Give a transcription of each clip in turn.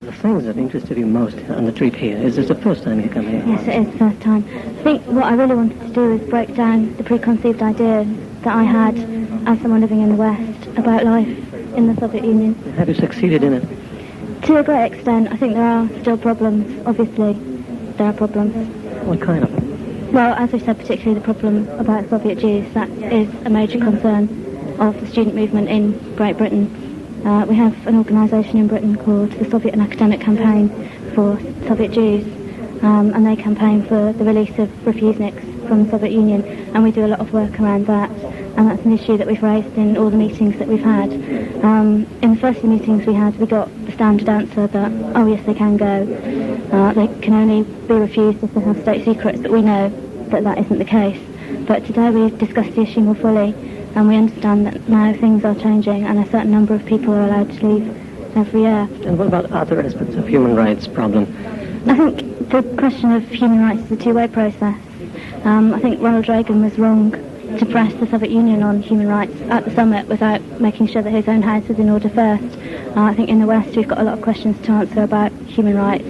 The things that interested you most on the trip here, is this the first time you come here? Yes, it is the first time. I think what I really wanted to do is break down the preconceived idea that I had as someone living in the West about life in the Soviet Union. Have you succeeded in it? To a great extent, I think there are still problems. Obviously, there are problems. What kind of? Well, as we said, particularly the problem about Soviet Jews, that is a major concern of the student movement in Great Britain. We have an organisation in Britain called the Soviet and Academic Campaign for Soviet Jews, and they campaign for the release of refuseniks from the Soviet Union, and we do a lot of work around that, and that's an issue that we've raised in all the meetings that we've had. In the first few meetings we had, we got the standard answer that, oh yes, they can go. They can only be refused if they have state secrets, but we know that that isn't the case. But today we've discussed the issue more fully, and we understand that now things are changing and a certain number of people are allowed to leave every year. And what about other aspects of human rights problem? I think the question of human rights is a two-way process. I think Ronald Reagan was wrong to press the Soviet Union on human rights at the summit without making sure that his own house was in order first. I think in the West we've got a lot of questions to answer about human rights,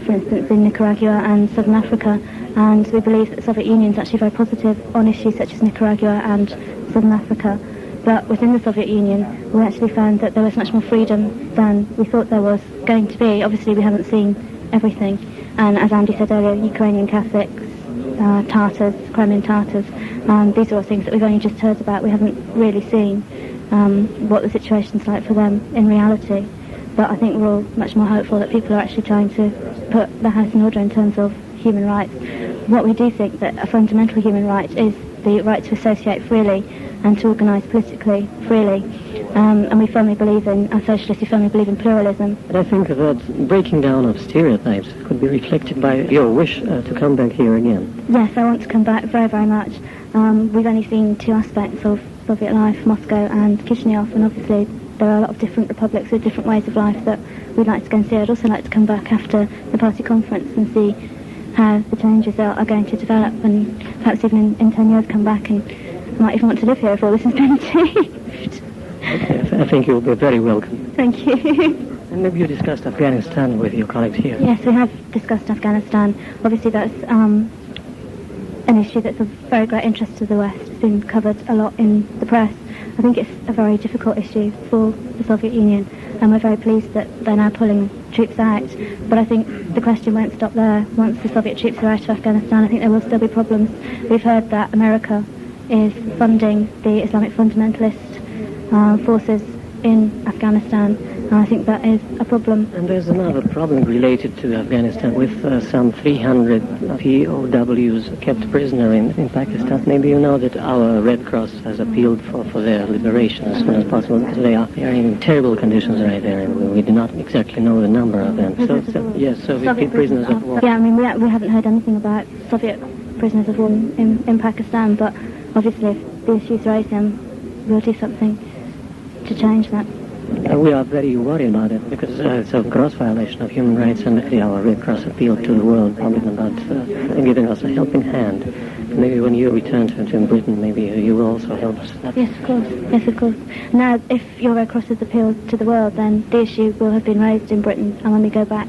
for instance in Nicaragua and Southern Africa, and we believe that the Soviet Union is actually very positive on issues such as Nicaragua and Southern Africa. But within the Soviet Union we actually found that there was much more freedom than we thought there was going to be. Obviously we haven't seen everything, and as Andy said earlier, Ukrainian Catholics, Tatars, Crimean Tatars, these are all things that we've only just heard about. We haven't really seen what the situation's like for them in reality. But I think we're all much more hopeful that people are actually trying to put the house in order in terms of human rights. What we do think that a fundamental human right is the right to associate freely and to organise politically freely. And we firmly believe in, as socialists, we firmly believe in pluralism. And I think that breaking down of stereotypes could be reflected by your wish to come back here again. Yes, I want to come back very, very much. We've only seen two aspects of Soviet life, Moscow and Chisinau, and obviously there are a lot of different republics with different ways of life that we'd like to go and see. I'd also like to come back after the party conference and see how the changes are going to develop, and perhaps even in 10 years come back and I might even want to live here if all this has been achieved. Okay, I think you'll be very welcome. Thank you. And maybe you discussed Afghanistan with your colleagues here. Yes, we have discussed Afghanistan. Obviously that's an issue that's of very great interest to the West. It's been covered a lot in the press. I think it's a very difficult issue for the Soviet Union, and we're very pleased that they're now pulling troops out. But I think the question won't stop there. Once the Soviet troops are out of Afghanistan, I think there will still be problems. We've heard that America is funding the Islamic fundamentalist forces in Afghanistan, and I think that is a problem. And there's another problem related to Afghanistan with some 300 POWs kept prisoner in Pakistan. Maybe you know that our Red Cross has appealed for their liberation as soon as possible, because they are in terrible conditions right there, and we do not exactly know the number of them. Yes, Soviet prisoners of war. Yeah, I mean, we haven't heard anything about Soviet prisoners of war in Pakistan, but obviously if the issues raised, then we'll do something to change that. We are very worried about it because it's a gross violation of human rights, and our Red Cross appealed to the world public about giving us a helping hand. Maybe when you return to Britain, maybe you will also help us. Yes, of course. Yes, of course. Now, if your Red Cross has appealed to the world, then the issue will have been raised in Britain, and when we go back,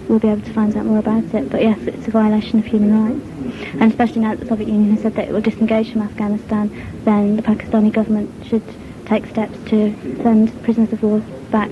we'll be able to find out more about it. But yes, it's a violation of human rights. And especially now that the Soviet Union has said that it will disengage from Afghanistan, then the Pakistani government should take steps to send prisoners of war back